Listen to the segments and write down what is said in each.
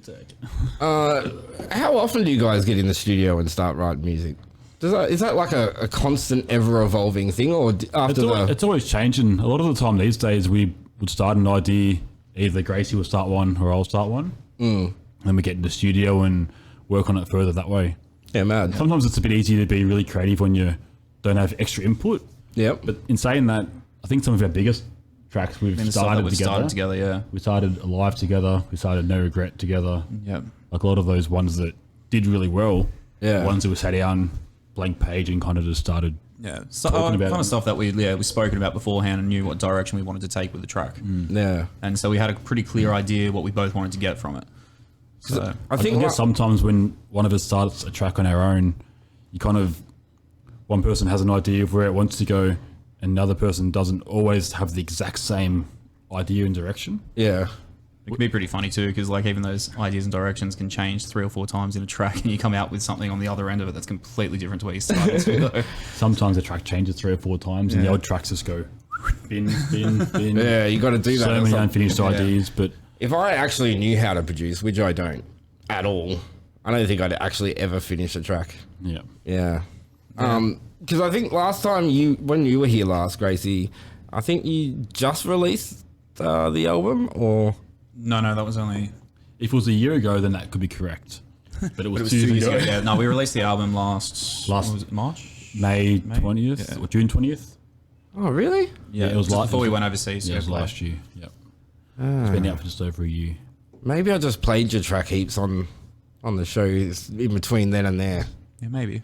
Dillytek. How often do you guys get in the studio and start writing music? Is that like a constant, ever evolving thing, or It's always changing. A lot of the time these days, we would start an idea. Either Gracie will start one, or I'll start one. And then we get in the studio and work on it further that way. Yeah, mad. Sometimes it's a bit easier to be really creative when you don't have extra input. Yep. But in saying that, I think some of our biggest tracks we've started together. Yeah. We started Alive together. We started No Regret together. Yep. Like a lot of those ones that did really well. Yeah. Ones that we sat down, blank page, and kind of just started. Yeah, so talking about kind of stuff that we've spoken about beforehand and knew what direction we wanted to take with the track. Yeah. And so we had a pretty clear idea what we both wanted to get from it. So I think guess sometimes when one of us starts a track on our own, you kind of, one person has an idea of where it wants to go, and another person doesn't always have the exact same idea and direction. Yeah. it can be pretty funny too, because like even those ideas and directions can change 3 or 4 times in a track, and you come out with something on the other end of it that's completely different to where you started to. Sometimes the track changes 3 or 4 times, and the old tracks just go bin. Yeah, you got to do that. So many unfinished ideas, but if I actually knew how to produce, which I don't at all, I don't think I'd actually ever finish a track. yeah. Yeah. Because I think last time when you were here last, Gracie, I think you just released the album, or No, that was only... If it was a year ago, then that could be correct. But it was, 2 2 years ago. Yeah, no, we released the album last what was it, March? May 20th or June 20th. oh really? Yeah, it was just like before we went overseas. Yeah, it was last year. Yep. It's been out for just over a year. Maybe I just played your track heaps on the show in between then and there. Yeah, maybe.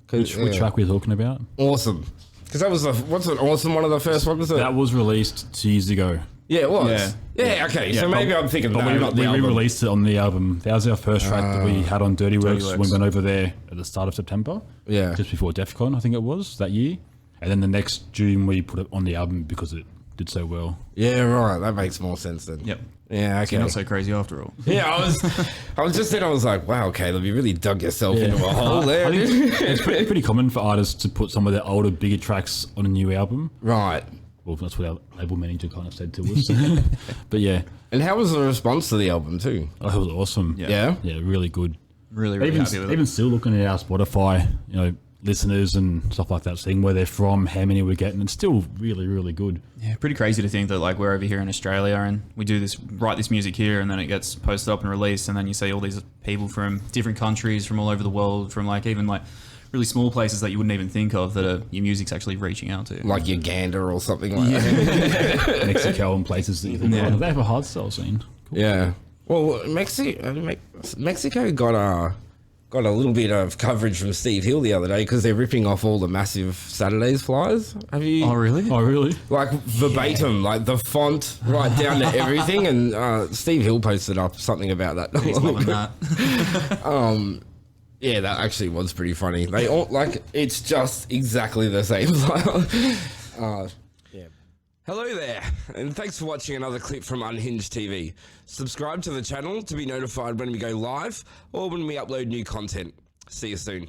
Which track we're talking about? Awesome. Because that was what's an awesome one of the first ones? That was released 2 years ago. Yeah, it was. Yeah, okay. So maybe I'm thinking But not the we album. re-released it on the album. That was our first track that we had on Dirty Works when we went over there at the start of September. Yeah. Just before DEF CON, I think it was, that year. And then the next June, we put it on the album because it did so well. Yeah, right. That makes more sense then. Yep. Yeah, okay. So you're not so crazy after all. Yeah, I was like, wow, Caleb, you really dug yourself into a hole there. I think it's pretty common for artists to put some of their older, bigger tracks on a new album. Right. Well, that's what our label manager kind of said to us. But yeah. And how was the response to the album too? Oh, it was awesome. Yeah? Yeah, really good. Really Even happy with it. even still looking at our Spotify, listeners and stuff like that, seeing where they're from, how many we're getting, it's still really, really good. Yeah, pretty crazy to think that like we're over here in Australia and we write this music here, and then it gets posted up and released, and then you see all these people from different countries from all over the world, from like even like really small places that you wouldn't even think of that your music's actually reaching out to. Like Uganda or something like that. Mexico and places that you think, they have a hard style scene. Cool. Yeah. Well, Mexico got a little bit of coverage from Steve Hill the other day because they're ripping off all the massive Saturdays flyers. Have you? Oh, really? Oh, really? Like verbatim, like the font right down to everything. And Steve Hill posted up something about that. He's loving that. Yeah, that actually was pretty funny. They all it's just exactly the same. Yeah. Hello there, and thanks for watching another clip from Unhinged TV. Subscribe to the channel to be notified when we go live or when we upload new content. See you soon.